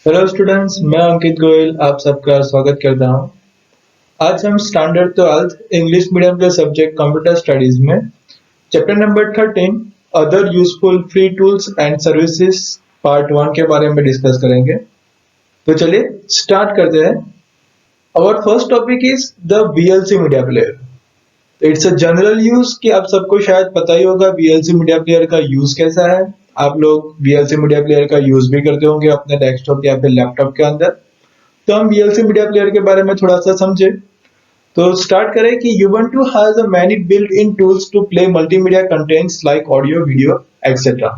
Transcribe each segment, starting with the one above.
Hello students, मैं अंकित गोयल आप सबका स्वागत करता हूं। आज हम स्टैंडर्ड 12th इंग्लिश मीडियम के सब्जेक्ट कंप्यूटर स्टडीज में chapter number 13 other useful free tools and services part 1 के बारे में डिस्कस करेंगे। तो चलिए स्टार्ट करते हैं। Our first topic is the VLC media player. It's a general use कि आप सबको शायद पता ही होगा वीएलसी मीडिया प्लेयर का यूज कैसा है। आप लोग वीएलसी मीडिया प्लेयर का यूज भी करते होंगे अपने डेस्कटॉप या फिर लैपटॉप के अंदर। तो हम वीएलसी मीडिया प्लेयर के बारे में थोड़ा सा समझे। तो स्टार्ट करें कि Ubuntu has a many built-in tools to play multimedia contents like audio, video, etc.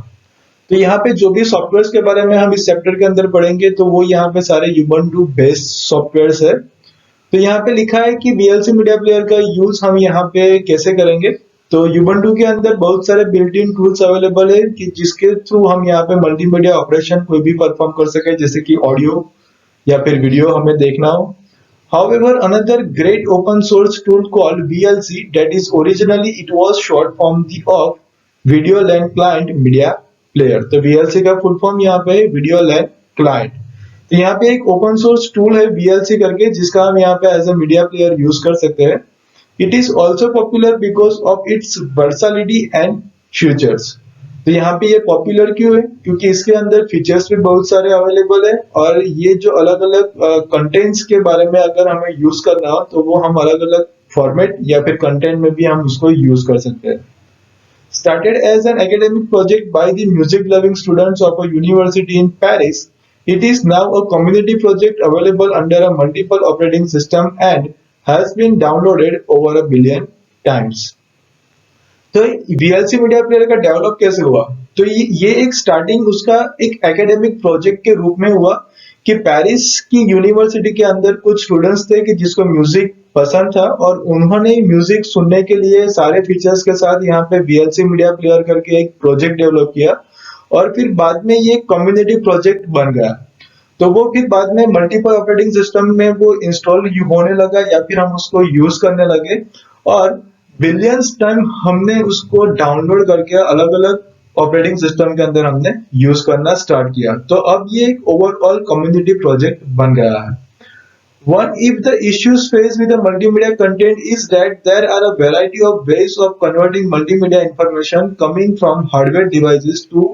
तो यहाँ पे जो भी सॉफ्टवेयर्स के बारे में हम इस चैप्टर के अंदर पढ़ेंगे तो वो यहाँ पे सारे Ubuntu बेस्ड सॉफ्टवेयर्स है। तो यहाँ पे लिखा है कि VLC मीडिया प्लेयर का यूज हम यहाँ पे कैसे करेंगे। तो Ubuntu के अंदर बहुत सारे बिल्ट इन टूल्स अवेलेबल है कि जिसके थ्रू हम यहाँ पे मल्टीमीडिया ऑपरेशन कोई भी परफॉर्म कर सके, जैसे कि ऑडियो या फिर वीडियो हमें देखना हो। However, another great open source tool called VLC, that is originally it was short form of Video LAN Client Media Player। तो VLC का फुल फॉर्म यहाँ पे वीडियो लैन क्लाइंट। तो यहाँ पे एक ओपन सोर्स टूल है VLC करके, जिसका हम यहाँ पे as a media player use कर सकते हैं। It is also popular because of its versatility and features. तो यहाँ पे ये पॉपुलर क्यों है? क्योंकि इसके अंदर फीचर्स भी बहुत सारे अवेलेबल है और ये जो अलग अलग कंटेंट्स के बारे में अगर हमें यूज करना हो तो वो हम अलग अलग फॉर्मेट या फिर कंटेंट में भी हम उसको यूज कर सकते हैं। Started as an academic project by the music loving students of a university in Paris, it is now a community project available under a multiple operating system and has been downloaded over a billion times। तो VLC media player का develop कैसे हुआ? तो ये एक starting उसका एक academic project के रूप में हुआ कि पेरिस की यूनिवर्सिटी के अंदर कुछ स्टूडेंट्स थे कि जिसको म्यूजिक पसंद था और उन्होंने म्यूजिक सुनने के लिए सारे फीचर्स के साथ यहाँ पे VLC मीडिया प्लेयर करके एक प्रोजेक्ट डेवलप किया और फिर बाद में ये कम्युनिटी प्रोजेक्ट बन गया। तो वो फिर बाद में मल्टीपल ऑपरेटिंग सिस्टम में वो इंस्टॉल होने लगा या फिर हम उसको यूज करने लगे और बिलियंस टाइम हमने उसको डाउनलोड करके अलग अलग ऑपरेटिंग सिस्टम के अंदर हमने यूज करना स्टार्ट किया। तो अब ये एक ओवरऑल कम्युनिटी प्रोजेक्ट बन गया है। One if the issues faced with the multimedia content is that there are a variety of ways of converting multimedia information coming from hardware devices to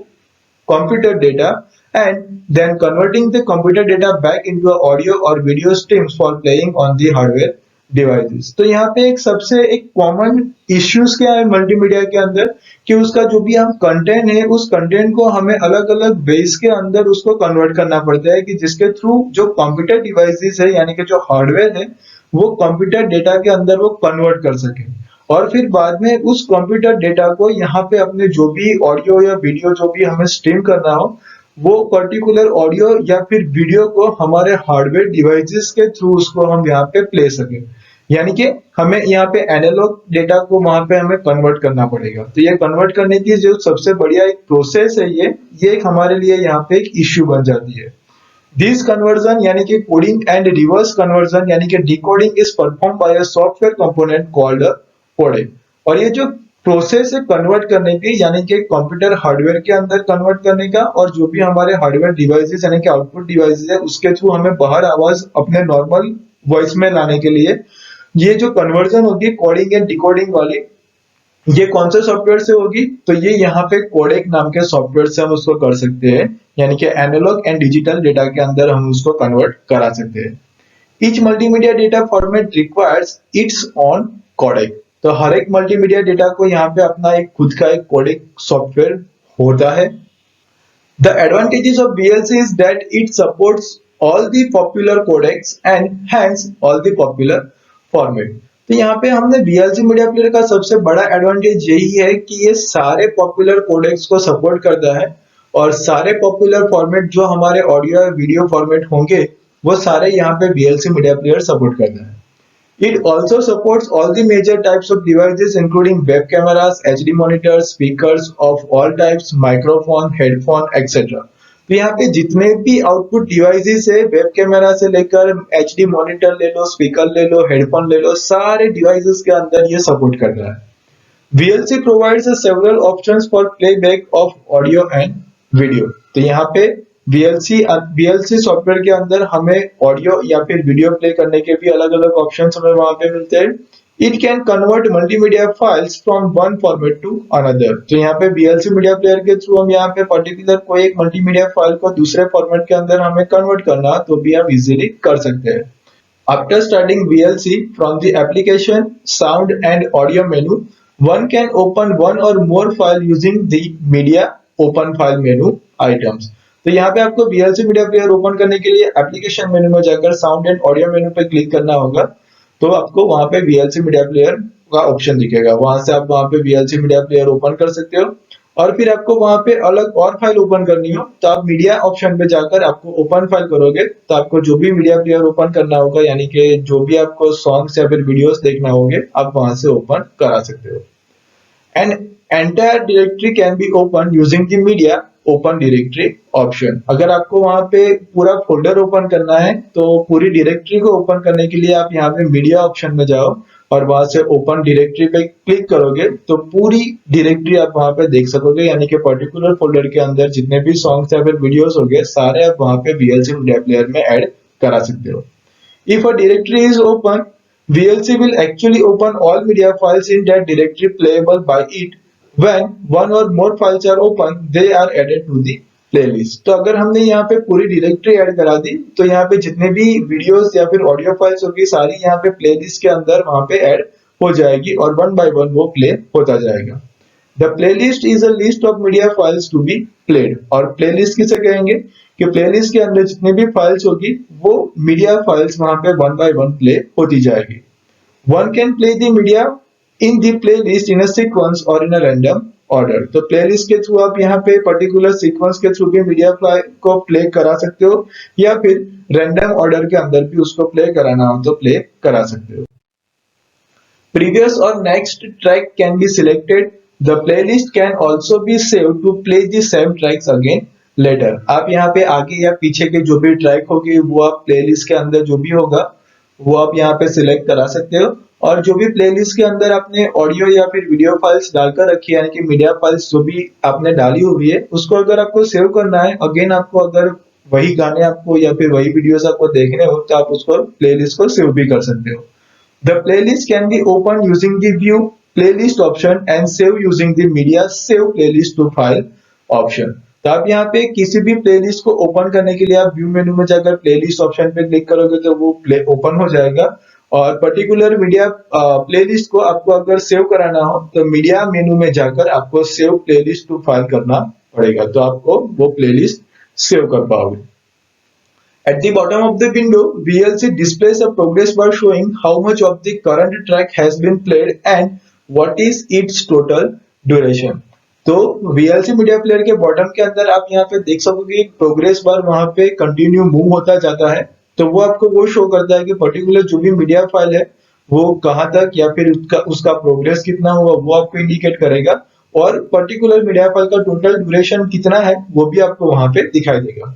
computer data and then converting the computer data back into a audio or video streams for playing on the hardware devices. तो यहाँ पे एक सबसे एक common issues क्या है multimedia के अंदर कि उसका जो भी हम कंटेंट है उस कंटेंट को हमें अलग अलग वेज के अंदर उसको कन्वर्ट करना पड़ता है कि जिसके थ्रू जो कंप्यूटर डिवाइसेस है यानी कि जो हार्डवेयर है वो कंप्यूटर डेटा के अंदर वो कन्वर्ट कर सके और फिर बाद में उस कंप्यूटर डेटा को यहाँ पे अपने जो भी ऑडियो या वीडियो जो भी हमें स्ट्रीम करना हो वो पर्टिकुलर ऑडियो या फिर वीडियो को हमारे हार्डवेयर डिवाइसेस के थ्रू उसको हम यहाँ पे प्ले सके। यानी कि हमें यहाँ पे एनालॉग डेटा को वहां पे हमें कन्वर्ट करना पड़ेगा। तो ये कन्वर्ट करने की जो सबसे बढ़िया एक प्रोसेस है ये एक हमारे लिए यहाँ पे एक इश्यू बन जाती है। दिस कन्वर्जन यानी कि कोडिंग एंड रिवर्स कन्वर्जन यानी कि decoding is perform by a software component called codec. और ये जो प्रोसेस है कन्वर्ट करने की यानी कि कंप्यूटर हार्डवेयर के अंदर कन्वर्ट करने का और जो भी हमारे हार्डवेयर डिवाइसेस यानी कि आउटपुट डिवाइसेस है उसके थ्रू हमें बाहर आवाज अपने नॉर्मल वॉइस में लाने के लिए ये जो कन्वर्जन होगी कोडिंग एंड डिकोडिंग वाली ये कौन से सॉफ्टवेयर से होगी? तो ये यहाँ पे कोडेक नाम के सॉफ्टवेयर से हम उसको कर सकते हैं यानी कि एनालॉग एंड डिजिटल डेटा के अंदर हम उसको कन्वर्ट करा सकते हैं। Each multimedia data format requires its own codec. तो हर एक मल्टीमीडिया डेटा को यहाँ पे अपना एक खुद का एक कोडेक सॉफ्टवेयर होता है। The advantages of VLC is that it supports all the popular codecs and hence all the popular format. तो यहाँ पे हमने VLC मीडिया प्लेयर का सबसे बड़ा एडवांटेज यही है कि ये सारे पॉपुलर कोडेक्स को सपोर्ट करता है और सारे पॉपुलर फॉर्मेट जो हमारे ऑडियो या वीडियो फॉर्मेट होंगे वो सारे यहाँ पे VLC मीडिया प्लेयर सपोर्ट करता है। It also supports all the major types of devices including web cameras, HD monitors, speakers of all types, microphone, headphone, etc. तो यहाँ पे जितने भी आउटपुट डिवाइसेस है वेब कैमरा से लेकर HD मॉनिटर ले लो, स्पीकर ले लो, हेडफोन ले लो, सारे डिवाइसेस के अंदर ये सपोर्ट कर रहा है। VLC provides several options for playback of audio and video। तो यहाँ पे वीएलसी सॉफ्टवेयर के अंदर हमें ऑडियो या फिर वीडियो प्ले करने के भी अलग अलग ऑप्शन हमें वहां पे मिलते हैं। It can convert multimedia files from one format to another. तो यहाँ पे वीएलसी मीडिया प्लेयर के थ्रू हम यहाँ पे पर्टिकुलर कोई एक मल्टीमीडिया फाइल को दूसरे फॉर्मेट के अंदर हमें कन्वर्ट करना तो भी आप इजीली कर सकते हैं। After starting VLC from the application sound and audio menu, one can open one or more file using the media open file menu items। तो यहाँ पे आपको VLC मीडिया प्लेयर ओपन करने के लिए एप्लीकेशन मेनू में जाकर साउंड एंड ऑडियो मेनू पे क्लिक करना होगा। तो आपको वहां पे VLC मीडिया प्लेयर का ऑप्शन दिखेगा, वहां से आप वहां पे VLC मीडिया प्लेयर ओपन कर सकते हो। और फिर आपको वहां पे अलग और फाइल ओपन करनी हो तो आप मीडिया ऑप्शन पे जाकर आपको ओपन फाइल करोगे तो आपको जो भी मीडिया प्लेयर ओपन करना होगा, यानी कि जो भी आपको सॉन्ग्स या फिर वीडियोस देखना होंगे, आप वहां से ओपन करा सकते हो। And entire directory can be open using the media open directory option. अगर आपको वहां पे पूरा फोल्डर ओपन करना है तो पूरी डायरेक्टरी को ओपन करने के लिए आप यहाँ पे मीडिया ऑप्शन में जाओ और वहां से ओपन डायरेक्टरी पे क्लिक करोगे तो पूरी डायरेक्टरी आप वहां पे देख सकोगे, यानी कि पर्टिकुलर फोल्डर के अंदर जितने भी सॉन्ग्स या फिर वीडियोस होंगे सारे आप वहां पे VLC मीडिया प्लेयर में ऐड करा सकते हो। If a directory is open, VLC will actually open all media files in that directory playable by it। When one or more files are open, they are added to the playlist। तो अगर हमने यहाँ पे पूरी directory add करा दी तो यहाँ पे जितने भी वीडियोस या फिर ऑडियो फाइल्स होगी सारी यहाँ पे प्लेलिस्ट के अंदर वहां पे ऐड हो जाएगी और वन बाय वन वो प्ले होता जाएगा। The playlist is a list of media files to be played. और प्लेलिस्ट किसे कहेंगे कि प्लेलिस्ट के अंदर जितने भी फाइल्स होगी वो मीडिया फाइल्स वहां पे वन बाय वन प्ले होती जाएगी। One can play the media in the playlist in a sequence और इन अ रैंडम ऑर्डर। तो प्लेलिस्ट के थ्रू आप यहाँ पे पर्टिकुलर सीक्वेंस के थ्रू भी मीडिया फाइल को प्ले करा सकते हो या फिर रैंडम ऑर्डर के अंदर भी उसको प्ले कराना हो तो प्ले करा सकते हो। Previous or next track can be selected। The playlist can also be saved to play the same tracks again later। आप यहाँ पे आगे या पीछे के जो भी ट्रैक होगी वो आप प्लेलिस्ट के अंदर जो भी होगा वो आप यहाँ पे सिलेक्ट करा सकते हो। और जो भी प्लेलिस्ट के अंदर आपने ऑडियो या फिर वीडियो फाइल्स डालकर रखी है, यानी कि मीडिया फाइल्स जो भी आपने डाली हुई है, उसको अगर आपको सेव करना है अगेन, आपको अगर वही गाने आपको या फिर वही वीडियोस आपको देखने हो तो आप उसको प्लेलिस्ट को सेव भी कर सकते हो। The playlist can be opened using the view playlist option and save using the media save playlist to file option। तो आप यहाँ पे किसी भी प्लेलिस्ट को ओपन करने के लिए आप व्यू मेनू में जाकर प्लेलिस्ट ऑप्शन पे क्लिक करोगे तो वो ओपन हो जाएगा। और पर्टिकुलर मीडिया प्लेलिस्ट को आपको अगर सेव कराना हो तो मीडिया मेनू में जाकर आपको सेव प्लेलिस्ट टू फाइल करना पड़ेगा, तो आपको वो प्लेलिस्ट सेव कर पाओगे। At the bottom of the window, VLC displays a progress bar showing how much of the current track has been played and what is its total duration। तो VLC media player के bottom के अंदर आप यहाँ पे देख सकोगे एक प्रोग्रेस बार वहां पे कंटिन्यू मूव होता जाता है। तो वो आपको वो शो करता है कि पर्टिकुलर जो भी मीडिया फाइल है वो कहाँ तक या फिर उसका प्रोग्रेस कितना हुआ वो आपको इंडिकेट करेगा। और पर्टिकुलर मीडिया फाइल का टोटल ड्यूरेशन कितना है वो भी आपको वहां पे दिखाई देगा।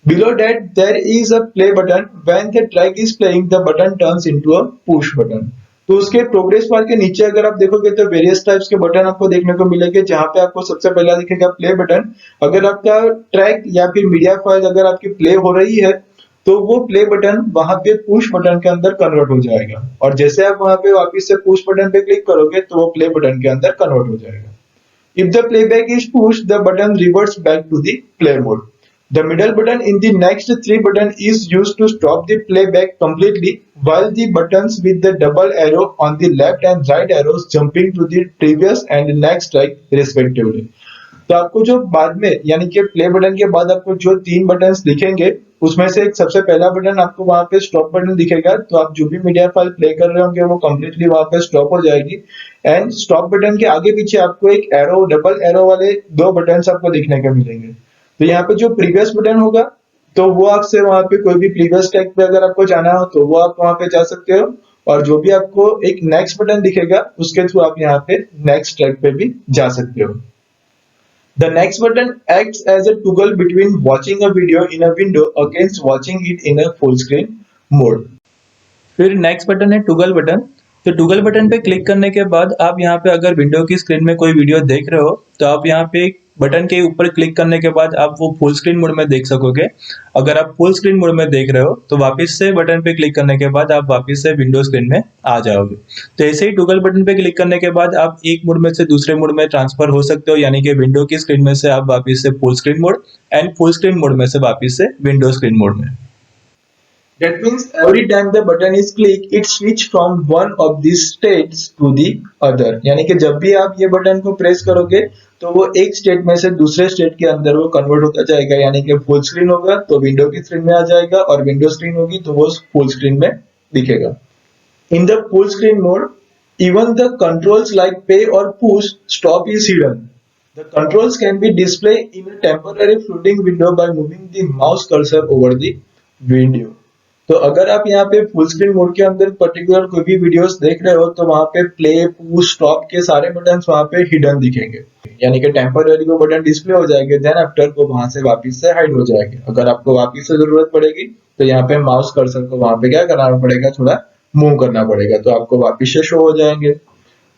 Below that there is a play button। When the track is playing, the button turns into a push button। तो उसके प्रोग्रेस बार के नीचे अगर आप देखोगे तो वेरियस टाइप्स के बटन आपको देखने को मिलेंगे, जहां पे आपको सबसे पहला दिखेगा प्ले बटन। अगर आपका ट्रैक या फिर मीडिया फाइल अगर आपकी प्ले हो रही है तो वो प्ले बटन वहां पे पुश बटन के अंदर कन्वर्ट हो जाएगा, और जैसे आप वहां पे वापस से पुश बटन पे क्लिक करोगे तो वो प्ले बटन के अंदर कन्वर्ट हो जाएगा। If the playback is pushed, the button reverts back to the play mode। The middle button in the next three buttons is used to stop the playback completely, while the buttons with the double arrow on the left and right arrows jumping to the previous and next track respectively। तो आपको जो बाद में यानी कि play button के बाद आपको जो तीन बटन्स दिखेंगे उसमें से एक सबसे पहला बटन आपको वहां पे स्टॉप बटन दिखेगा। तो आप जो भी मीडिया फाइल प्ले कर रहे होंगे वो कंप्लीटली वहां पे स्टॉप हो जाएगी। एंड स्टॉप बटन के आगे पीछे आपको एक एरो, डबल एरो वाले दो बटन्स आपको दिखने को मिलेंगे। तो यहाँ पे जो प्रीवियस बटन होगा तो वो आपसे वहां पे कोई भी प्रीवियस ट्रैक पे अगर आपको जाना हो तो वो आप वहां पे जा सकते हो, और जो भी आपको एक नेक्स्ट बटन दिखेगा उसके थ्रू आप यहाँ पे नेक्स्ट ट्रैक पे भी जा सकते हो। The next button acts as a toggle between watching a video in a window against watching it in a full screen mode। फिर नेक्स्ट बटन है टॉगल बटन। तो टॉगल बटन पे क्लिक करने के बाद आप यहाँ पे अगर विंडो की स्क्रीन में कोई वीडियो देख रहे हो तो आप यहाँ पे बटन के ऊपर क्लिक करने के बाद आप वो फुल स्क्रीन मोड में देख सकोगे। अगर आप फुल स्क्रीन मोड में देख रहे हो तो वापस से बटन पे क्लिक करने के बाद आप वापस से विंडो स्क्रीन में आ जाओगे। तो ऐसे ही टॉगल बटन पे क्लिक करने के बाद आप एक मोड में से दूसरे मोड में ट्रांसफर हो सकते हो, यानी कि विंडो की स्क्रीन में से आप वापस से full screen mode and full screen mode में से वापस से विंडो स्क्रीन मोड में। That means every time the button is clicked, it switch from one of these states to the other. यानी कि जब भी आप ये बटन को प्रेस करोगे तो वो एक स्टेट में से दूसरे स्टेट के अंदर वो कन्वर्ट होता जाएगा, यानी कि फुल स्क्रीन होगा तो विंडो की स्क्रीन में आ जाएगा और विंडो स्क्रीन होगी तो वो फुल स्क्रीन में दिखेगा। In the full screen mode, even the controls like pay or push stop is hidden. The controls can be displayed in a temporary floating window by moving the mouse cursor over the window. तो अगर आप यहाँ पे full screen mode के अंदर particular कोई भी videos देख रहे हो तो वहां पे प्ले पुश स्टॉप के सारे बटन्स वहां पे हिडन दिखेंगे, यानी कि टेम्पररी वो बटन डिस्प्ले हो जाएंगे, देन आफ्टर को वहां से वापस से हाइड हो जाएंगे। अगर आपको वापस से जरूरत पड़ेगी तो यहाँ पे माउस कर्सर को वहां पे क्या करना पड़ेगा, थोड़ा मूव करना पड़ेगा तो आपको वापस से शो हो जाएंगे।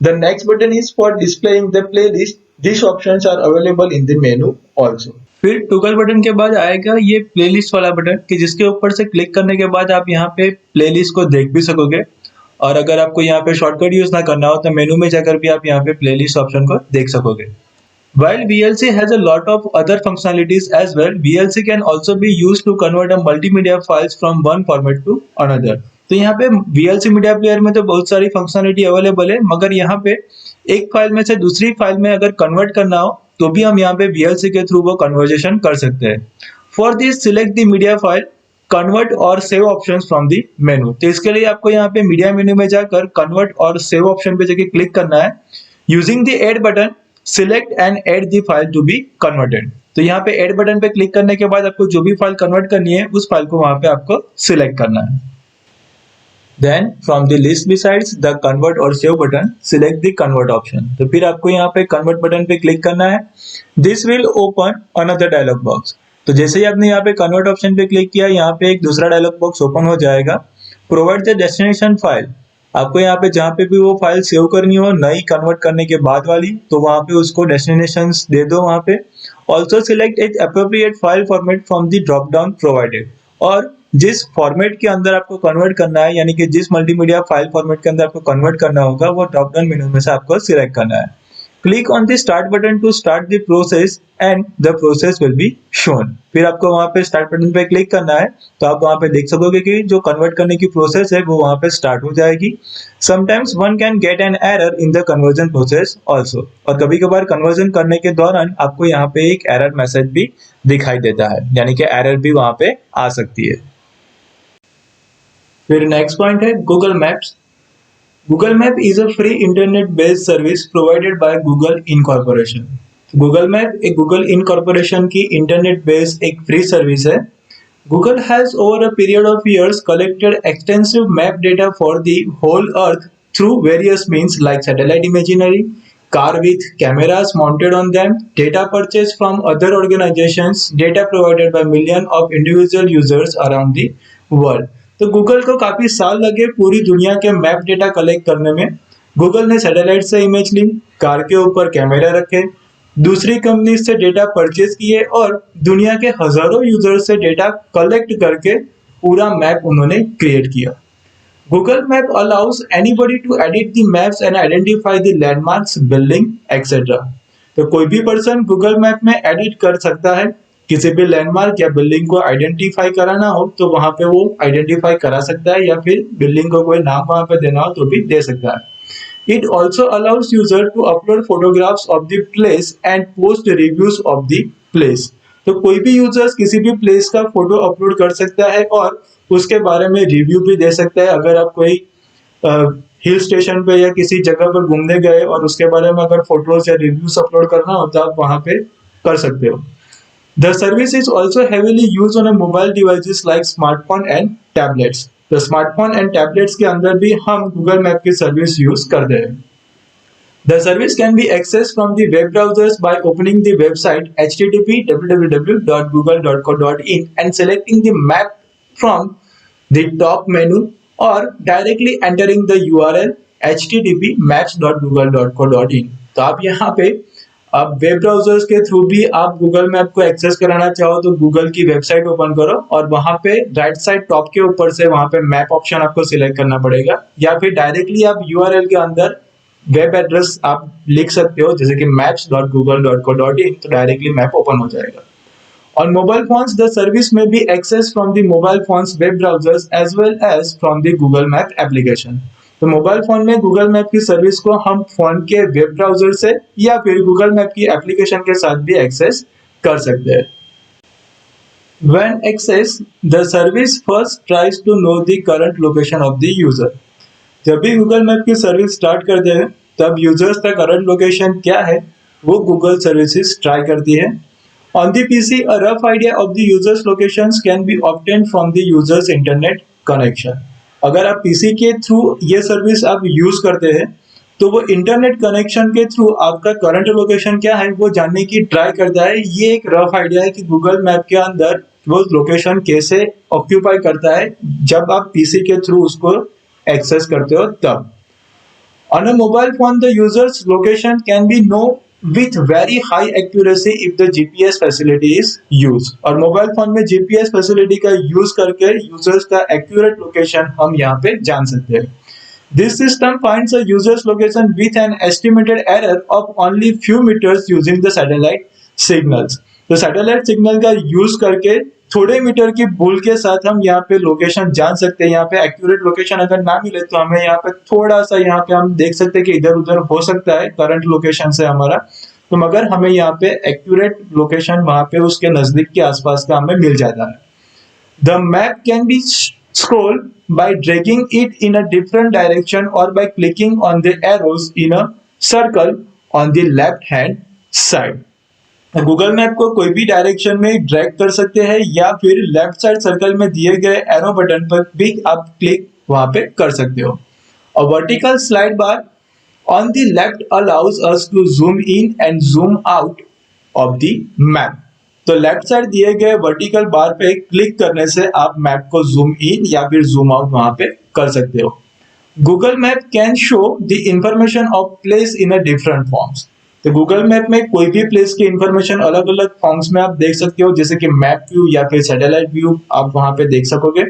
The next button is for displaying the playlist, this options are available in the menu also. फिर टॉगल बटन के बाद आएगा ये प्लेलिस्ट वाला बटन कि जिसके ऊपर से क्लिक करने के बाद आप यहाँ पे प्लेलिस्ट को देख भी सकोगे, और अगर आपको यहाँ पे शॉर्टकट यूज ना करना हो तो मेनू में जाकर भी आप यहाँ पे प्लेलिस्ट ऑप्शन को देख सकोगे। While VLC has a lot of other functionalities as well, VLC can also be used to convert a multimedia files from one format to another. तो यहाँ पे VLC मीडिया प्लेयर में तो बहुत सारी फंक्शनलिटी अवेलेबल है, मगर यहाँ पे एक फाइल में से दूसरी फाइल में अगर कन्वर्ट करना हो तो भी हम यहाँ पे VLC के थ्रू वो कन्वर्जेशन कर सकते हैं। For this select the media file, convert और save options from the menu. तो इसके लिए आपको यहाँ पे मीडिया मेनू में जाकर कन्वर्ट और सेव ऑप्शन पे जाके क्लिक करना है। Using the add button select and add the file to be converted. तो यहाँ पे ऐड बटन पे क्लिक करने के बाद आपको जो भी फाइल कन्वर्ट करनी है उस फाइल को वहां पे आपको सिलेक्ट करना है। Then from the list besides the convert or save button, select the convert option. तो फिर आपको यहाँ पे convert बटन पे क्लिक करना है। This will open another dialog box. तो जैसे ही आपने यहाँ पे convert ऑप्शन पे क्लिक किया, यहाँ पे एक दूसरा डायलॉग बॉक्स ओपन हो जाएगा। Provide the destination file. आपको यहाँ पे जहाँ पे भी वो फाइल सेव करनी हो नई कन्वर्ट करने के बाद वाली, तो वहाँ पे उसको डेस्टिनेशंस दे दो वहाँ पे। Also select eight appropriate file format from the drop down provided. और जिस फॉर्मेट के अंदर आपको कन्वर्ट करना है, यानी कि जिस मल्टीमीडिया फाइल फॉर्मेट के अंदर आपको कन्वर्ट करना होगा, वो ड्रॉप डाउन मेनू में से आपको सिलेक्ट करना है। Click on the start button to start the process and the process will be shown. फिर आपको वहां पे स्टार्ट बटन पे क्लिक करना है तो आप वहां पे देख सकोगे कि जो कन्वर्ट करने की प्रोसेस है वो वहां पे स्टार्ट हो जाएगी। Sometimes one can get an error in the conversion process also. और कभी कभार कन्वर्जन करने के दौरान आपको यहाँ पे एक एरर मैसेज भी दिखाई देता है, यानी कि एरर भी वहां पे आ सकती है। फिर नेक्स्ट पॉइंट है Google maps. Google Map is a free internet-based service provided by Google Incorporation. Google Map एक Google Incorporation की internet-based एक free service है। Google has over a period of years collected extensive map data for the whole Earth through various means like satellite imagery, car with cameras mounted on them, data purchased from other organizations, data provided by millions of individual users around the world. तो Google को काफी साल लगे पूरी दुनिया के map data collect करने में। गूगल ने सैटेलाइट से इमेज ली, कार के ऊपर कैमरा रखे, दूसरी कंपनी से डेटा परचेज किए और दुनिया के हजारों यूजर से डेटा कलेक्ट करके पूरा मैप उन्होंने क्रिएट किया। Google map allows anybody to edit the maps and identify the landmarks, building etcetera. तो कोई भी पर्सन गूगल मैप में एडिट कर सकता है, किसी भी लैंडमार्क या बिल्डिंग को आइडेंटिफाई कराना हो तो वहां पे वो आइडेंटिफाई करा सकता है, या फिर बिल्डिंग को कोई नाम वहां पे देना हो तो भी दे सकता है। It also allows user to upload photographs of the place and post reviews of the place. तो कोई भी यूजर्स किसी भी प्लेस का फोटो अपलोड कर सकता है और उसके बारे में रिव्यू भी दे सकता है। अगर आप कोई हिल स्टेशन पे या किसी जगह पर घूमने गए और उसके बारे में अगर फोटोज या रिव्यूज अपलोड करना हो तो आप वहां पे कर सकते हो। The service is also heavily used on a mobile devices like smartphone and tablets. तो smartphone and tablets के अंदर भी हम Google Map की सर्विस यूज करते हैं। The service can be accessed from the web browsers by opening the website http://www.google.co.in and selecting the map from the top menu, or directly entering the URL http://maps.google.co.in। तो आप यहाँ पे आप web browsers के through भी आप Google map को access कराना चाहो तो गूगल की वेबसाइट ओपन करो और वहां पे राइट साइड टॉप के ऊपर से वहां पे मैप ऑप्शन आपको सिलेक्ट करना पड़ेगा, या फिर डायरेक्टली आप यूआरएल के अंदर वेब एड्रेस आप लिख सकते हो जैसे कि maps.google.co.in, तो डायरेक्टली मैप ओपन हो जाएगा। On mobile phones, the service may be accessed from the mobile phone's web browsers as well as from the Google Map application. तो मोबाइल फोन में गूगल मैप की सर्विस को हम phone के web browser से या फिर गूगल मैप की एप्लीकेशन के साथ भी एक्सेस कर सकते हैं। When accessed, the service first tries to know the current location of the user. जब भी गूगल मैप की सर्विस स्टार्ट करते हैं तब यूजर्स का करंट लोकेशन क्या है वो गूगल सर्विसेज ट्राई करती है। On the PC, a rough idea of the user's locations can be obtained from the user's internet connection. अगर आप PC के थ्रू ये सर्विस आप यूज करते हैं तो वो इंटरनेट कनेक्शन के थ्रू आपका करंट लोकेशन क्या है वो जानने की ट्राई करता है। ये एक रफ आइडिया है कि गूगल मैप के अंदर वो लोकेशन कैसे ऑक्यूपाई करता है जब आप PC के थ्रू उसको एक्सेस करते हो तब। On a mobile phone, the user's location can be known with very high accuracy if the GPS facility is used. और मोबाइल फोन में GPS फैसिलिटी का यूज करके यूजर्स का एक्यूरेट लोकेशन हम यहाँ पे जान सकते हैं। This system finds a user's location with an estimated error of only few meters using the satellite signals. तो सैटेलाइट सिग्नल का यूज करके थोड़े मीटर की भूल के साथ हम यहाँ पे लोकेशन जान सकते हैं। यहाँ पे एक्यूरेट लोकेशन अगर ना मिले तो हमें यहाँ पे थोड़ा सा यहाँ पे हम देख सकते हैं कि इधर उधर हो सकता है करंट लोकेशन से हमारा, तो मगर हमें यहाँ पे एक्यूरेट लोकेशन वहां पे उसके नजदीक के आसपास का हमें मिल जाता है। The map can be scroll by dragging it in a different direction or by clicking on the arrows in a circle on the left hand side. Google map को कोई भी डायरेक्शन में ड्रैग कर सकते हैं या फिर लेफ्ट साइड सर्कल में दिए गए एरो बटन पर भी आप क्लिक वहां पे कर सकते हो। A vertical slide bar on the left allows us to zoom in and zoom out of the map. तो लेफ्ट साइड दिए गए वर्टिकल बार पे क्लिक करने से आप मैप को जूम इन या फिर जूम आउट वहां पे कर सकते हो। Google map can show the information of place in a different forms. तो गूगल मैप में कोई भी प्लेस की इंफॉर्मेशन अलग अलग फॉर्म्स में आप देख सकते हो, जैसे कि मैप व्यू या फिर सैटेलाइट व्यू आप वहां पे देख सकोगे।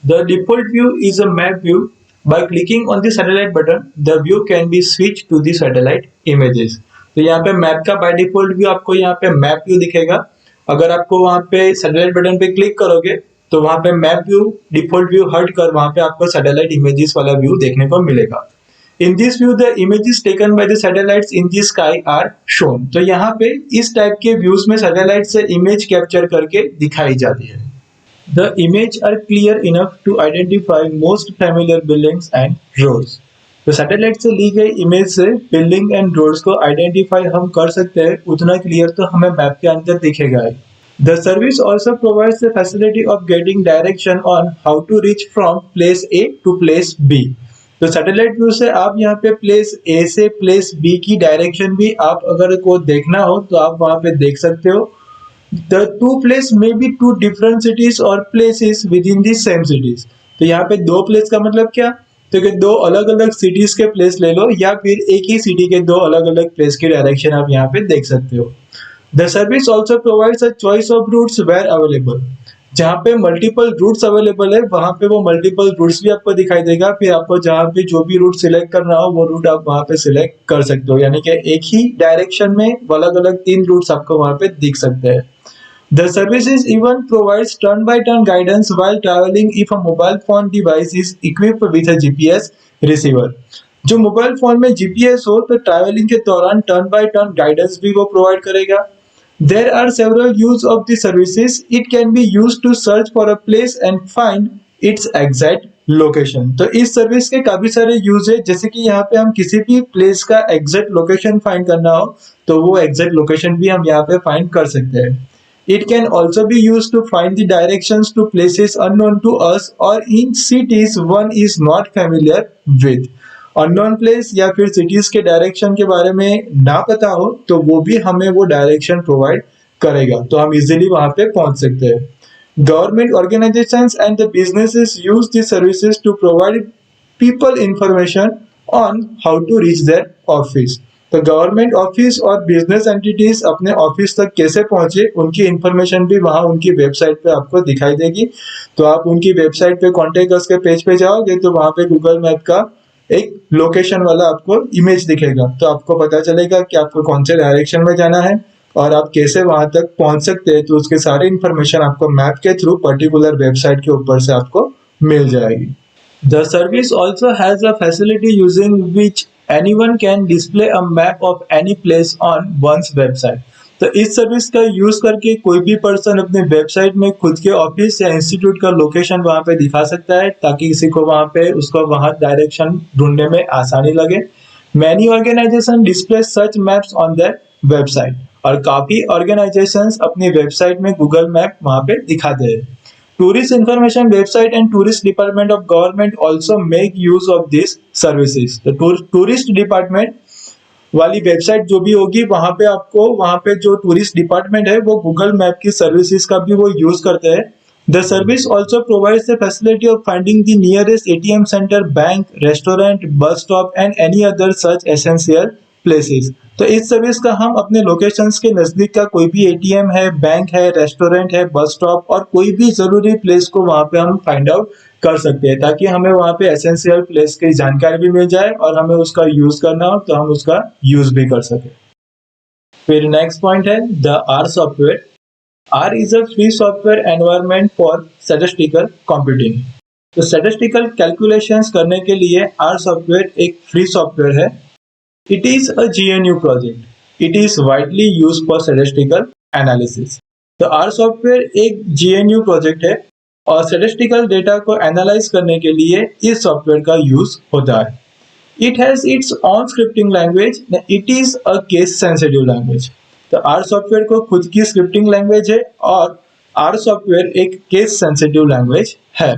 The default view is a map view. By clicking on the satellite button the view can be switch to the satellite images. तो यहाँ पे मैप का बाय डिफॉल्ट व्यू आपको यहाँ पे मैप व्यू दिखेगा। अगर आपको वहां पे सैटेलाइट बटन पे क्लिक करोगे तो वहां पे मैप व्यू डिफॉल्ट व्यू हट कर वहां पे आपको सैटेलाइट इमेजेस वाला व्यू देखने को मिलेगा। In this view the images taken by the satellites in the sky are shown. तो यहाँ पे इस टाइप के व्यूज में सैटेलाइट से इमेज कैप्चर करके दिखाई जाती है। The image are clear enough to identify most familiar buildings and roads. तो सैटेलाइट से ली गई इमेज से बिल्डिंग एंड रोड्स को आइडेंटिफाई हम कर सकते हैं, उतना क्लियर तो हमें मैप के अंदर दिखेगा। The service also provides the facility of getting direction on how to reach from place A to place B. तो सैटेलाइट व्यू से आप यहाँ पे प्लेस ए से प्लेस बी की डायरेक्शन भी आप अगर को देखना हो तो आप वहां पे देख सकते हो। The two place may be two different cities और places within the same cities. तो यहाँ पे दो प्लेस का मतलब क्या, तो कि दो अलग अलग सिटीज के प्लेस ले लो या फिर एक ही सिटी के दो अलग अलग प्लेस की डायरेक्शन आप यहाँ पे देख सकते हो। The service also provides a choice of routes where available. जहाँ पे मल्टीपल रूट्स अवेलेबल है वहां पे वो मल्टीपल रूट्स भी आपको दिखाई देगा। फिर आपको जहाँ पे जो भी रूट सिलेक्ट करना हो वो रूट आप वहां पे सिलेक्ट कर सकते हो, यानी कि एक ही डायरेक्शन में अलग अलग 3 रूट्स आपको वहां पे दिख सकते हैं। The services even provides turn-by-turn guidance while traveling if a mobile phone device is equipped with a GPS receiver. जो मोबाइल फोन में GPS हो तो ट्रैवलिंग के दौरान टर्न बाय टर्न गाइडेंस भी वो प्रोवाइड करेगा। There are several use of the services. It can be used to search for a place and find its exact location. तो इस सर्विस के काफी सारे यूज है, जैसे कि यहाँ पे हम किसी भी प्लेस का एग्जैक्ट लोकेशन फाइंड करना हो तो वो एग्जैक्ट लोकेशन भी हम यहाँ पे फाइंड कर सकते हैं। It can also be used to find the directions to places unknown to us or in cities one is not familiar with. Unknown place या फिर cities के डायरेक्शन के बारे में ना पता हो तो वो भी हमें वो डायरेक्शन प्रोवाइड करेगा, तो हम इजीली वहां पे पहुंच सकते हैं। Government organizations and the businesses use these services to provide people information on how to reach their office. तो गवर्नमेंट ऑफिस और बिजनेस एंटिटीज अपने ऑफिस तक कैसे पहुंचे, उनकी इंफॉर्मेशन भी वहां उनकी वेबसाइट पे आपको दिखाई देगी। तो आप उनकी वेबसाइट पे कॉन्टेक्ट अस के पेज पे जाओगे तो वहां पे गूगल मैप का एक लोकेशन वाला आपको इमेज दिखेगा, तो आपको पता चलेगा कि आपको कौन से डायरेक्शन में जाना है और आप कैसे वहां तक पहुंच सकते हैं। तो उसके सारे इंफॉर्मेशन आपको मैप के थ्रू पर्टिकुलर वेबसाइट के ऊपर से आपको मिल जाएगी। The service also has a facility using which anyone can display a map of any place on one's website. तो इस सर्विस का यूज करके कोई भी पर्सन अपने वेबसाइट में खुद के ऑफिस या इंस्टीट्यूट का लोकेशन वहां पे दिखा सकता है, ताकि किसी को वहां पे उसको वहां डायरेक्शन ढूंढने में आसानी लगे। Many organizations display such maps on their website और काफी organizations अपनी वेबसाइट में गूगल मैप वहां पे दिखाते हैं। Tourist information website and tourist department of government also make use of these services. तो टूरिस्ट डिपार्टमेंट वाली वेबसाइट जो भी होगी वहां पे आपको, वहां पे जो टूरिस्ट डिपार्टमेंट है वो गूगल मैप की सर्विसेज का भी वो यूज करते हैं। The service also provides the facility of finding the nearest ATM centre, bank, restaurant, bus stop and any other such essential places. तो इस सर्विस का हम अपने लोकेशंस के नजदीक का कोई भी एटीएम है, बैंक है, रेस्टोरेंट है, बस स्टॉप और कोई भी जरूरी प्लेस को वहां पे हम फाइंड आउट कर सकते हैं, ताकि हमें वहां पे एसेंशियल प्लेस की जानकारी भी मिल जाए और हमें उसका यूज करना हो तो हम उसका यूज भी कर सके। फिर नेक्स्ट पॉइंट है the R software. R is a free software environment for statistical computing. तो statistical calculations करने के लिए R सॉफ्टवेयर एक फ्री सॉफ्टवेयर है। It is a GNU project. It is widely used for statistical analysis. तो R software एक GNU project है और statistical डेटा को एनालाइज करने के लिए इस सॉफ्टवेयर का यूज होता है। It has its own scripting language. It is a case sensitive language. तो R सॉफ्टवेयर को खुद की स्क्रिप्टिंग लैंग्वेज है और R सॉफ्टवेयर एक केस सेंसिटिव लैंग्वेज है।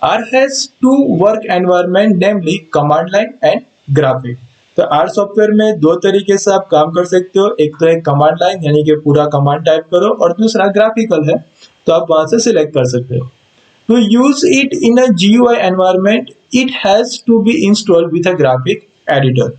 R has two work environment, namely command line and graphic. तो R software में दो तरीके से आप काम कर सकते हो, एक तो है कमांड लाइन यानी कि पूरा कमांड टाइप करो, और दूसरा ग्राफिकल है तो आप वहां से सिलेक्ट कर सकते हो। To use it in a GUI environment, it has to be installed with a graphic editor.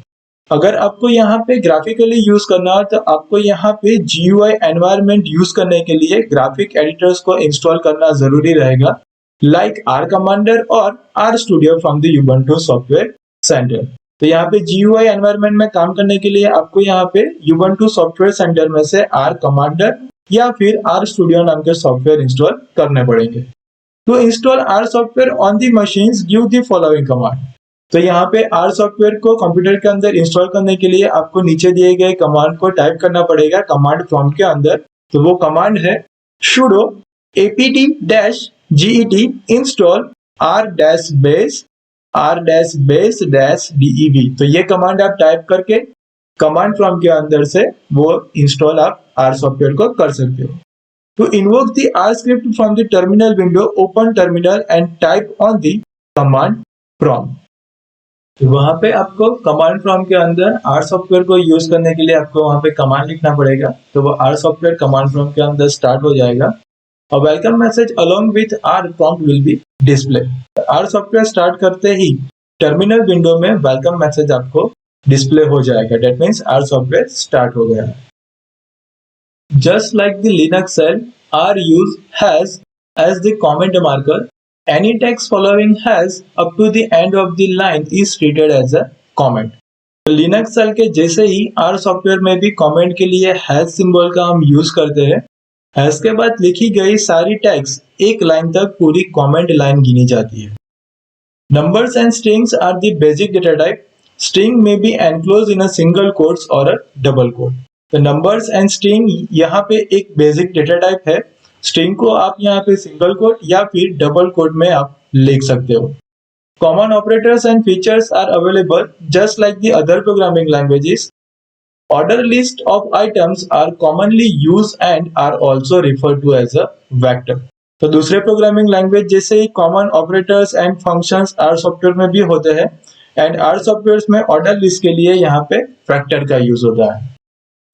अगर आपको यहाँ पे ग्राफिकली यूज करना हो तो आपको यहाँ पे GUI एनवायरनमेंट यूज करने के लिए ग्राफिक एडिटर्स को इंस्टॉल करना जरूरी रहेगा, लाइक आर कमांडर और R studio from the Ubuntu software centre. तो यहाँ पे GUI एनवायरनमेंट में काम करने के लिए आपको यहाँ पे Ubuntu सॉफ्टवेयर सेंटर में से आर कमांडर या फिर आर स्टूडियो नाम के सॉफ्टवेयर इंस्टॉल करने पड़ेंगे। To install R software on the machines, give the following command. तो यहाँ पे R सॉफ्टवेयर को कंप्यूटर के अंदर इंस्टॉल करने के लिए आपको नीचे दिए गए कमांड को टाइप करना पड़ेगा कमांड प्रॉम्प्ट के अंदर। तो वो कमांड है sudo apt-get install r-base-dev। तो ये कमांड आप टाइप करके कमांड प्रॉम्प्ट के अंदर से वो इंस्टॉल आप R सॉफ्टवेयर को कर सकते हो। To invoke the R script from the terminal window, open terminal and type on the command prompt. तो वहां पे आपको कमांड प्रॉम्प्ट के अंदर R सॉफ्टवेयर को यूज करने के लिए आपको वहां पे कमांड लिखना पड़ेगा। तो वो R सॉफ्टवेयर कमांड प्रॉम्प्ट के अंदर स्टार्ट हो जाएगा और welcome message along with R prompt will be display. R software start करते ही टर्मिनल विंडो में वेलकम मैसेज आपको डिस्प्ले हो जाएगा। That means R software start हो गया है। Just like the Linux shell, R use has as the comment marker. Any text following has up to the end of the line is treated as a comment. Linux shell के जैसे ही R software में भी comment के लिए has symbol का हम use करते हैं। has के बाद लिखी गई सारी टेक्स्ट एक लाइन तक पूरी comment लाइन गिनी जाती है। Numbers and strings are the basic data type. String may be enclosed in a single quotes or a double quote. तो नंबर्स एंड स्ट्रिंग यहाँ पे एक बेसिक डेटा टाइप है। स्ट्रिंग को आप यहाँ पे सिंगल कोट या फिर डबल कोट में आप लिख सकते हो। Common operators and features are available just like the other programming languages. Order list of items are commonly use and are also referred to as a vector. तो दूसरे programming language जैसे ही common operators and functions are software में भी होते हैं and are software में order list के लिए यहाँ पे वेक्टर का यूज होता है।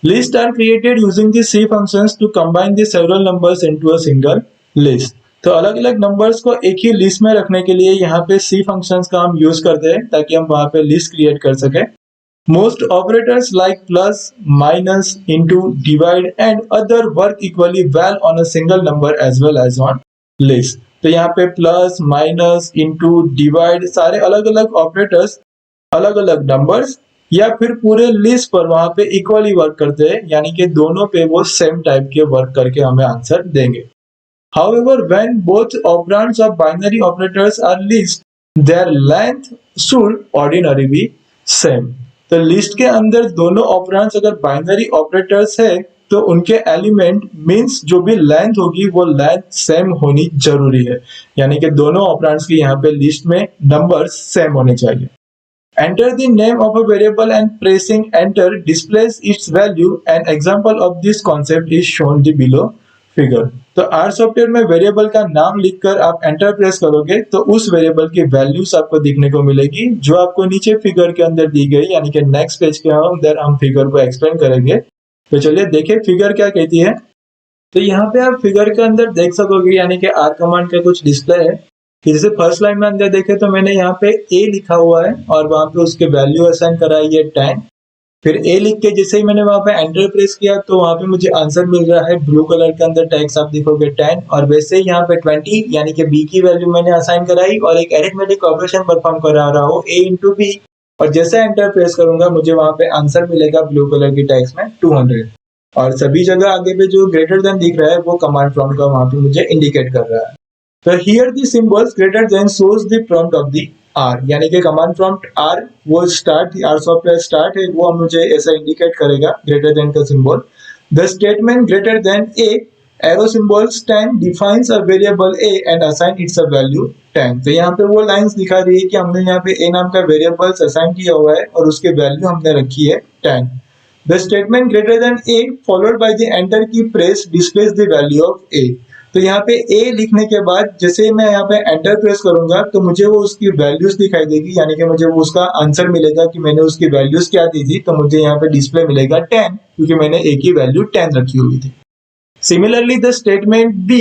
Lists are created using the C functions to combine the several numbers into a single list. तो अलग अलग नंबर्स को एक ही लिस्ट में रखने के लिए यहाँ पे C functions का हम यूज करते हैं ताकि हम वहां पे लिस्ट क्रिएट कर सके। Most operators like plus, minus, into, divide and other work equally well on a single number as well as on list. तो यहाँ पे प्लस, माइनस, इंटू, डिवाइड सारे अलग अलग ऑपरेटर्स अलग अलग नंबर्स या फिर पूरे लिस्ट पर वहां पे इक्वली वर्क करते हैं, यानी कि दोनों पे वो सेम टाइप के वर्क करके हमें आंसर देंगे. However, when both operands of binary operators are list, their length should ordinarily be same. तो लिस्ट के अंदर दोनों ऑपरेंड्स अगर बाइनरी ऑपरेटर्स है तो उनके एलिमेंट मींस जो भी लेंथ होगी वो लेंथ सेम होनी जरूरी है, यानी कि दोनों ऑपरेंड्स की यहाँ पे लिस्ट में नंबर्स सेम होने चाहिए. Enter the name of a variable and pressing enter displays its value. An example of this concept is shown the below figure. तो आर सॉफ्टवेयर में वेरिएबल का नाम लिखकर आप एंटर प्रेस करोगे तो उस वेरिएबल की वैल्यूज आपको दिखने को मिलेगी जो आपको नीचे फिगर के अंदर दी गई, यानी कि नेक्स्ट पेज के अंदर हम फिगर को एक्सप्लेन करेंगे. तो चलिए देखें फिगर क्या कहती है. तो यहाँ पे आप फिगर के अंदर देख सकोगे, यानी कि आर कमांड का कुछ डिस्प्ले है. जैसे फर्स्ट लाइन में अंदर देखे तो मैंने यहाँ पे ए लिखा हुआ है और वहां पे उसके वैल्यू असाइन कराई है 10. फिर ए लिख के जैसे ही मैंने वहां पे एंटर प्रेस किया तो वहां पे मुझे आंसर मिल रहा है ब्लू कलर के अंदर टेक्स्ट आप देखोगे 10, और वैसे ही यहाँ पे 20 यानी कि बी की वैल्यू मैंने असाइन कराई और एक अरिथमेटिक ऑपरेशन परफॉर्म करा रहा हूँ ए इंटू बी, और जैसे एंटर प्रेस करूंगा मुझे वहां पे आंसर मिलेगा ब्लू कलर की टेक्स्ट में 200. और सभी जगह आगे पे जो ग्रेटर देन दिख रहा है वो कमांड प्रॉम्प्ट का वहां पे मुझे इंडिकेट कर रहा है. तो here the symbols greater than shows the prompt of the R, यानी कि कमांड प्रॉम्प्ट आर वो स्टार्ट आर सॉफ्टवेयर स्टार्ट है वो मुझे ऐसा इंडिकेट करेगा ग्रेटर देन का symbol. The statement greater than a arrow symbols 10 defines a variable a and assign its a value 10. तो यहाँ पे वो लाइंस दिखा रही है कि हमने यहाँ पे ए नाम का वेरिएबल असाइन किया हुआ है और उसके वैल्यू हमने रखी है 10. The statement greater than a followed by the enter की press displays the value of a. तो यहाँ पे a लिखने के बाद जैसे मैं यहाँ पे एंटर प्रेस करूंगा तो मुझे वो उसकी वैल्यूज दिखाई देगी, यानी कि मुझे वो उसका आंसर मिलेगा कि मैंने उसकी वैल्यूज क्या दी थी. तो मुझे यहाँ पे डिस्प्ले मिलेगा 10 क्योंकि मैंने a की वैल्यू 10 रखी हुई थी. Similarly the statement b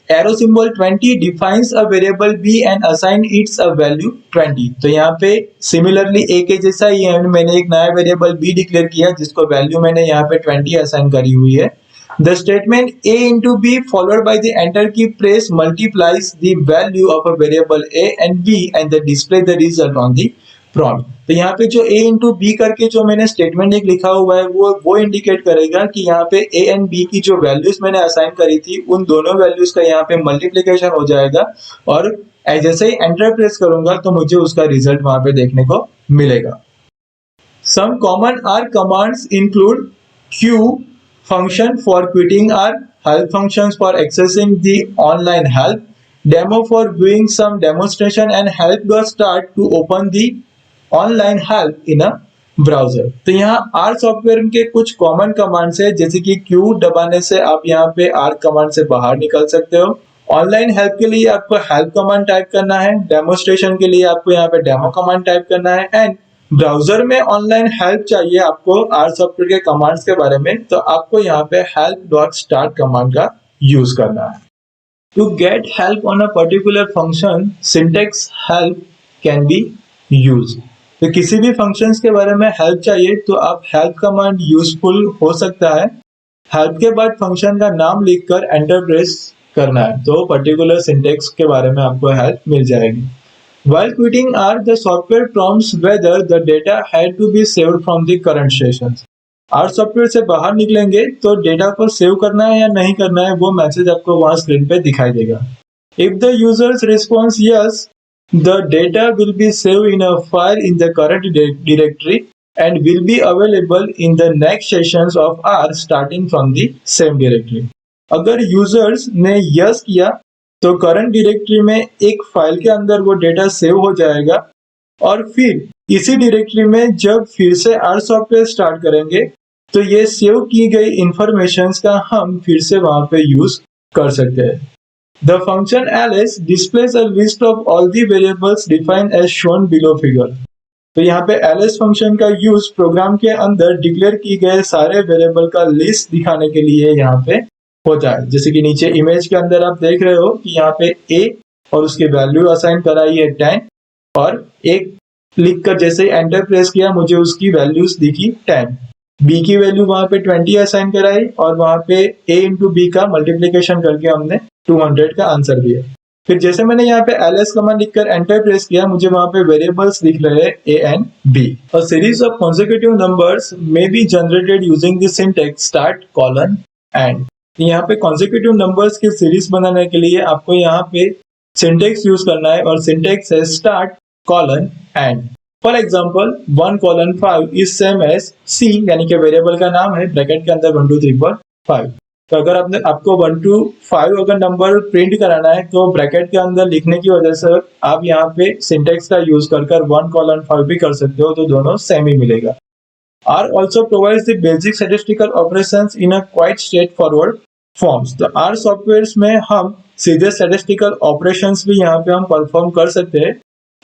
arrow symbol 20 defines a variable b and assign its a value 20. तो यहाँ पे सिमिलरली a के जैसा ही है, मैंने एक नया वेरिएबल b डिक्लेयर किया जिसको वैल्यू मैंने यहाँ पे 20 असाइन करी हुई है. The statement a into b followed by the enter key press multiplies the value of a variable a and b and the display the result on the prompt. तो यहाँ पे जो a into b करके जो मैंने statement एक लिखा हुआ है वो इंडिकेट करेगा कि यहाँ पे a एंड b की जो वैल्यूज मैंने असाइन करी थी उन दोनों वैल्यूज का यहाँ पे मल्टीप्लिकेशन हो जाएगा और जैसे ही एंटर प्रेस करूंगा तो मुझे उसका रिजल्ट वहां पे देखने को मिलेगा. Some common R commands include Q function for quitting R, help functions for accessing the online help, demo for viewing some demonstration and help dot start to open the online help in a browser. तो यहाँ R software के कुछ common commands है, जैसे कि Q दबाने से आप यहाँ पे R कमांड से बाहर निकल सकते हो. ऑनलाइन हेल्प के लिए आपको हेल्प कमांड टाइप करना है, डेमोस्ट्रेशन के लिए आपको यहाँ पे डेमो कमांड टाइप करना है, एंड ब्राउजर में ऑनलाइन हेल्प चाहिए आपको आर सॉफ्टवेयर के कमांड्स के बारे में तो आपको यहाँ पे help डॉट स्टार्ट कमांड का यूज करना है. To get help on a particular function syntax help can be use. तो किसी भी फंक्शंस के बारे में हेल्प चाहिए तो आप हेल्प कमांड यूजफुल हो सकता है. हेल्प के बाद फंक्शन का नाम लिखकर एंटर प्रेस करना है तो पर्टिकुलर सिंटेक्स के बारे में आपको हेल्प मिल जाएगी. While quitting R, the software prompts whether the data had to be saved from the current sessions. R software से बाहर निकलेंगे तो डेटा को सेव करना है या नहीं करना है वो मैसेज आपको वहां स्क्रीन पे दिखाई देगा. If the user's response yes, the data will be saved in a file in the current directory and will be available in the next sessions of R starting from the same directory. अगर users ने yes किया तो current directory में एक file के अंदर वो data save हो जाएगा और फिर इसी डायरेक्टरी में जब फिर से आर सॉफ्टवेयर स्टार्ट करेंगे तो ये सेव की गई इंफॉर्मेशंस का हम फिर से वहां पे यूज कर सकते हैं. The function ls displays a list of all the variables defined as shown below figure. तो यहाँ पे ls फंक्शन का यूज प्रोग्राम के अंदर डिक्लेयर की गए सारे वेरिएबल का लिस्ट दिखाने के लिए यहाँ पे होता है. जैसे कि नीचे इमेज के अंदर आप देख रहे हो कि यहाँ पे a और उसकी वैल्यू असाइन कराई है 10 और एक लिखकर जैसे ही एंटर प्रेस किया मुझे उसकी वैल्यूज दिखी 10, बी की वैल्यू वहां पे 20 असाइन कराई और वहां पे ए इंटू बी का मल्टीप्लीकेशन करके हमने 200 का आंसर दिया। फिर जैसे मैंने यहाँ पे ls कमांड लिखकर एंटर प्रेस किया मुझे वहां पे वेरिएबल्स दिख रहे हैं a and b। A series of consecutive numbers may be generated using the syntax start colon and। यहाँ पे consecutive numbers की सीरीज बनाने के लिए आपको यहाँ पे सिंटेक्स यूज करना है और सिंटेक्स है start colon and। For example 1 colon 5 is same as c, यानी कि वेरिएबल का नाम है, ब्रैकेट के अंदर 1 2 3 4 5। तो अगर आपको 1 to 5 अगर नंबर प्रिंट कराना है तो ब्रैकेट के अंदर लिखने की वजह से आप यहाँ पे सिंटेक्स का यूज कर 1 colon 5 भी कर सकते हो, तो दोनों सेम ही मिलेगा। R also provides the basic statistical operations in a quite straightforward forms। तो R सॉफ्टवेयर में हम सीधे statistical operations भी यहाँ पे हम परफॉर्म कर सकते हैं।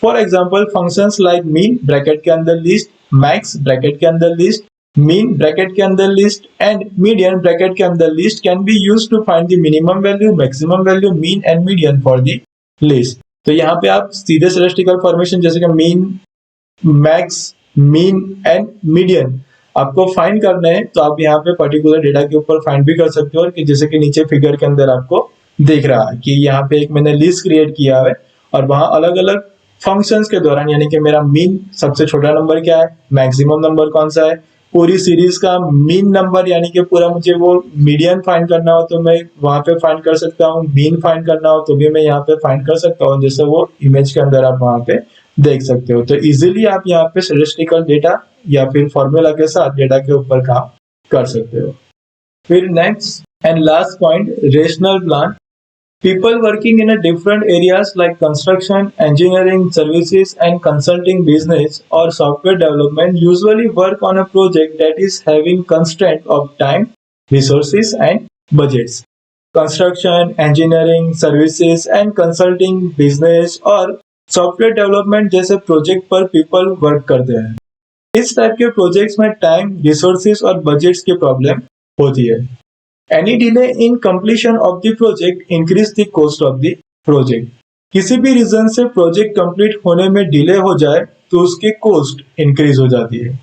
For example functions like mean bracket के अंदर लिस्ट, मैक्स ब्रैकेट के अंदर लिस्ट, मीन ब्रैकेट के अंदर लिस्ट एंड मीडियन ब्रैकेट के अंदर list can be used to find the minimum value, maximum value, mean and median for the list. तो यहाँ पे आप सीधे स्टैटिस्टिकल फॉर्मेशन जैसे कि mean, max, mean and median आपको फाइंड करना है तो आप यहाँ पे पर्टिकुलर डेटा के ऊपर फाइंड भी कर सकते हो। कि जैसे कि नीचे फिगर के अंदर आपको दिख रहा है कि यहाँ पे एक मैंने लिस्ट क्रिएट किया है और वहां अलग अलग फंक्शंस के दौरान, यानी कि मेरा मीन सबसे छोटा नंबर क्या है, मैक्सिमम नंबर कौन सा है, पूरी सीरीज का मीन नंबर, यानी कि पूरा मुझे वो मीडियन फाइंड करना हो तो मैं वहां पे फाइंड कर सकता हूँ, मीन फाइंड करना हो तो भी मैं यहाँ पे फाइंड कर सकता हूँ, जैसे वो इमेज के अंदर आप वहां पे देख सकते हो। तो इजीली आप यहाँ पे स्टैटिस्टिकल डेटा या फिर फॉर्मूला के साथ डेटा के ऊपर काम कर सकते हो। फिर next and last point, rational plan. People working in a different areas like construction, engineering, services and consulting business or software development usually work on a project that is having constraint of time, resources and budgets। Construction, engineering, services and consulting business और software development जैसे project पर people work करते हैं। इस type के projects में time, resources और budgets की प्रॉब्लम होती है। Any delay in completion of the project increase the cost of the project। किसी भी रीजन से प्रोजेक्ट कंप्लीट होने में डिले हो जाए तो उसकी कॉस्ट इंक्रीज हो जाती है।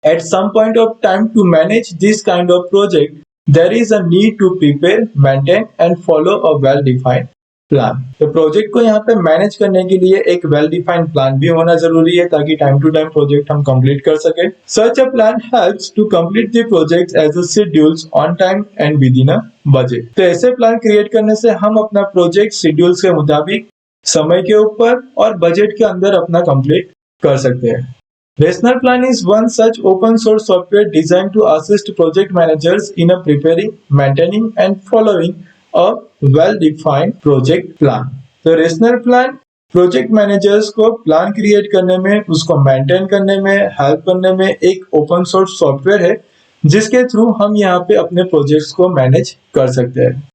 At some point of time to manage this kind of project, there is a need to prepare, maintain and follow a well-defined plan. तो प्रोजेक्ट को यहाँ पे मैनेज करने के लिए एक वेल डिफाइंड प्लान भी होना जरूरी है ताकि टाइम टू टाइम प्रोजेक्ट हम कंप्लीट कर सके। Such a plan helps to complete the project as a schedules on time and within a budget. तो ऐसे प्लान क्रिएट करने से हम अपना प्रोजेक्ट शेड्यूल्स के मुताबिक समय के ऊपर और बजट के अंदर अपना कंप्लीट कर सकते हैं। Rational Plan is one such open source software designed to assist project managers in a preparing, maintaining and following a well-defined project plan। तो रेशनल प्लान प्रोजेक्ट मैनेजर्स को प्लान क्रिएट करने में, उसको मेंटेन करने में, हेल्प करने में एक ओपन सोर्स सॉफ्टवेयर है जिसके थ्रू हम यहाँ पे अपने प्रोजेक्ट्स को मैनेज कर सकते हैं।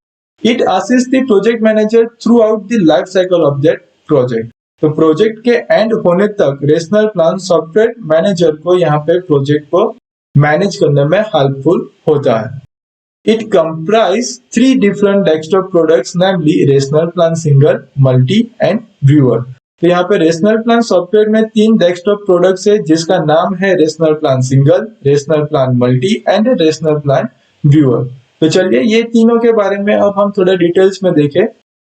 It assist the project manager through out the life cycle of that project. तो प्रोजेक्ट के एंड होने तक रेशनल प्लान सॉफ्टवेयर मैनेजर को यहाँ पे प्रोजेक्ट को मैनेज करने में हेल्पफुल होता है। It comprise 3 different desktop products, namely Rational Plan Single, Multi and Viewer। तो यहाँ पे Rational Plan सॉफ्टवेयर में 3 डेस्कटॉप प्रोडक्ट्स है जिसका नाम है Rational Plan Single, Rational Plan Multi and Rational Plan Viewer। तो चलिए ये तीनों के बारे में अब हम थोड़ा डिटेल्स में देखें।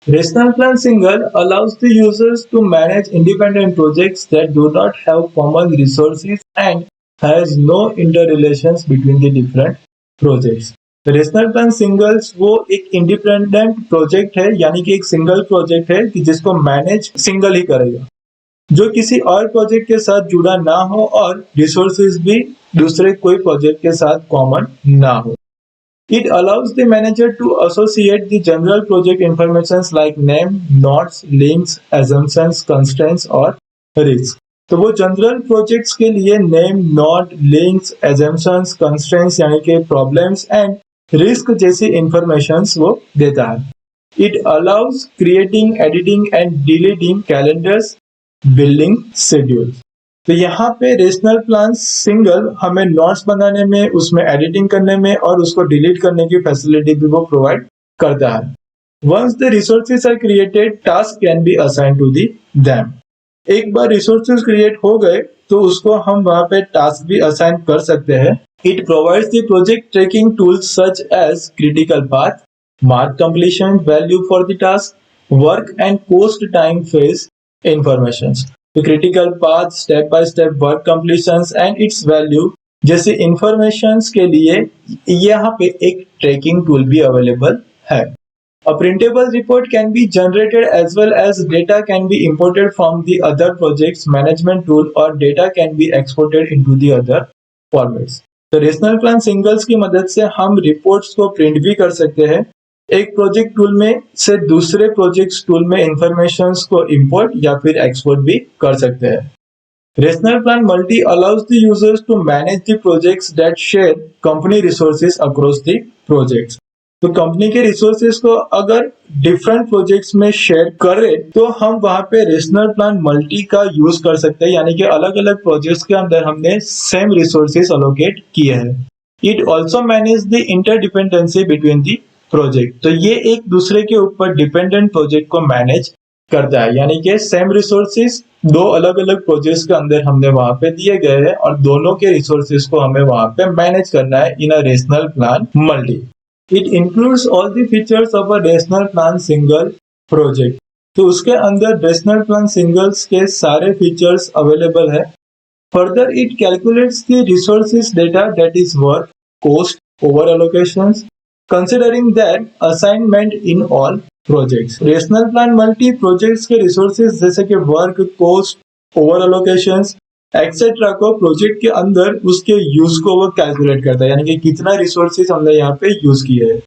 Rational Plan Single allows the users to manage independent projects that do not have common resources and has no interrelations between the different projects। Rational plan singles वो एक इंडिपेंडेंट प्रोजेक्ट है, यानी कि एक सिंगल प्रोजेक्ट है कि जिसको manage single ही करेगा, जो किसी और प्रोजेक्ट के साथ जुड़ा ना हो और रिसोर्सेज भी दूसरे कोई प्रोजेक्ट के साथ कॉमन ना हो। It allows the manager to associate the general project information like name, notes, links, assumptions, constraints और रिस्क। तो वो जनरल प्रोजेक्ट्स के लिए name, note, links, assumptions, constraints यानी कि प्रॉब्लम्स एंड रिस्क जैसी इंफॉर्मेशंस वो देता है। It allows creating, editing and deleting calendars, building schedule. तो यहाँ पे रेशनल प्लान सिंगल हमें नोट्स बनाने में, उसमें एडिटिंग करने में और उसको डिलीट करने की फैसिलिटी भी वो प्रोवाइड करता है। Once the resources are created, task can be assign to the them. एक बार रिसोर्सेज क्रिएट हो गए तो उसको हम वहां पे टास्क भी असाइन कर सकते हैं। It provides the project tracking tools such as critical path, mark completion value for the task, work and post time phase information. तो critical path, step by step work completions and its value जैसे informations के लिए यहाँ पे एक tracking tool भी available है। A printable report can be generated as well as data can be imported from the other projects management tool or data can be exported into the other formats. तो rational plan singles की मदद से हम reports को print भी कर सकते हैं। एक प्रोजेक्ट टूल में से दूसरे प्रोजेक्ट टूल में इंफॉर्मेशंस को इंपोर्ट या फिर एक्सपोर्ट भी कर सकते हैं। Rational Plan Multi allows the users to manage the projects that share company resources across the projects. तो कंपनी के रिसोर्सेज को अगर डिफरेंट प्रोजेक्ट्स में शेयर करें तो हम वहां पे रेशनल प्लान मल्टी का यूज कर सकते हैं, यानी कि अलग अलग प्रोजेक्ट्स के अंदर हमने सेम रिसोर्सेज अलोकेट किए हैं। It also manage the interdependency between the project. तो ये एक दूसरे के ऊपर डिपेंडेंट प्रोजेक्ट को मैनेज करता है, यानी कि सेम रिसोर्सेज दो अलग अलग प्रोजेक्ट्स के अंदर हमने वहां पे दिए गए हैं और दोनों के रिसोर्सेज को हमें वहां पे मैनेज करना है in a rational plan multi. It includes all the features of a rational plan single project. तो उसके अंदर रेशनल प्लान सिंगल्स के सारे फीचर्स अवेलेबल है। Further it calculates the resources data that is work, cost, over allocations, considering that assignment in all projects. Rational plan multi projects के resources जैसे कि work, cost, over allocations etcetera को project के अंदर उसके use को वो कैलकुलेट करता है, यानी कि कितना रिसोर्सेज हमने यहाँ पे यूज किए हैं।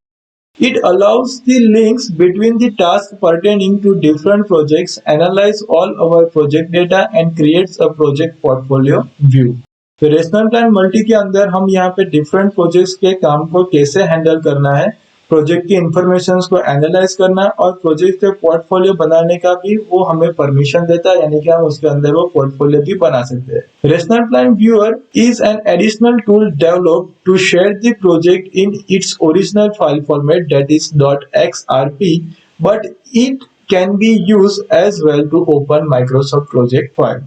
It allows the links between the tasks pertaining to different projects, analyze all our project data and creates a project portfolio view. तो रेशनल प्लान मल्टी के अंदर हम यहाँ पे डिफरेंट प्रोजेक्ट्स के काम को कैसे हैंडल करना है, प्रोजेक्ट की इंफॉर्मेशन को एनालाइज करना और प्रोजेक्ट के पोर्टफोलियो बनाने का भी वो हमें परमिशन देता है, यानी कि हम उसके अंदर वो पोर्टफोलियो भी बना सकते हैं। Rational plan viewer is an additional tool developed to share the project in its original file format that is .xrp, but it can be use as well to open Microsoft project file.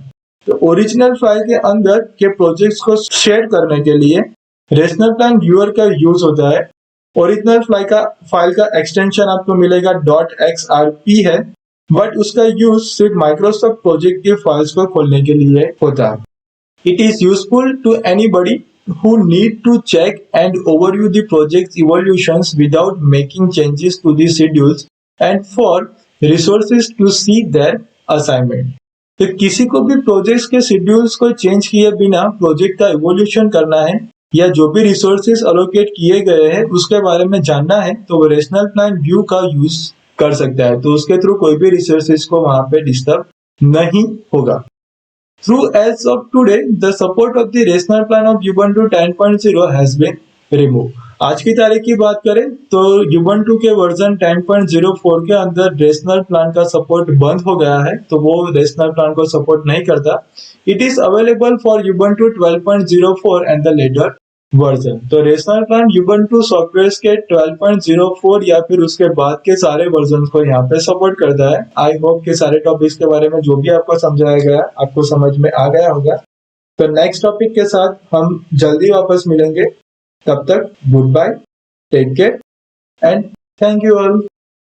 तो original file के अंदर के projects को share करने के लिए rational plan viewer का use होता है। ओरिजिनल फाइल का एक्सटेंशन आपको मिलेगा .xrp है, बट उसका यूज सिर्फ माइक्रोसॉफ्ट प्रोजेक्ट के फाइल्स को खोलने के लिए होता है। It is useful to anybody who need to check and overview the project's evolutions without making changes to the schedules and for resources to see their assignment. तो किसी को भी प्रोजेक्ट्स के शेड्यूल्स को चेंज किए बिना प्रोजेक्ट का evolution करना है या जो भी रिसोर्सेज अलोकेट किए गए हैं उसके बारे में जानना है तो वो रेशनल प्लान व्यू का यूज कर सकता है। तो उसके थ्रू कोई भी रिसोर्सेज को वहां पे डिस्टर्ब नहीं होगा। Through as of today, the support of the rational plan of Ubuntu 10.0 has been removed. आज की तारीख की बात करें तो Ubuntu के वर्जन 10.04 के अंदर रेशनल प्लान का सपोर्ट बंद हो गया है, तो वो रेशनल प्लान को सपोर्ट नहीं करता। It is available for Ubuntu 12.04 and the later version. तो रेशनल प्लान Ubuntu सॉफ्टवेयर के 12.04 या फिर उसके बाद के सारे वर्जन को यहाँ पे सपोर्ट करता है। आई होप के सारे टॉपिक्स के बारे में जो भी आपको समझाया गया आपको समझ में आ गया होगा। तो नेक्स्ट टॉपिक के साथ हम जल्दी वापस मिलेंगे। तब तक goodbye, take care and thank you all.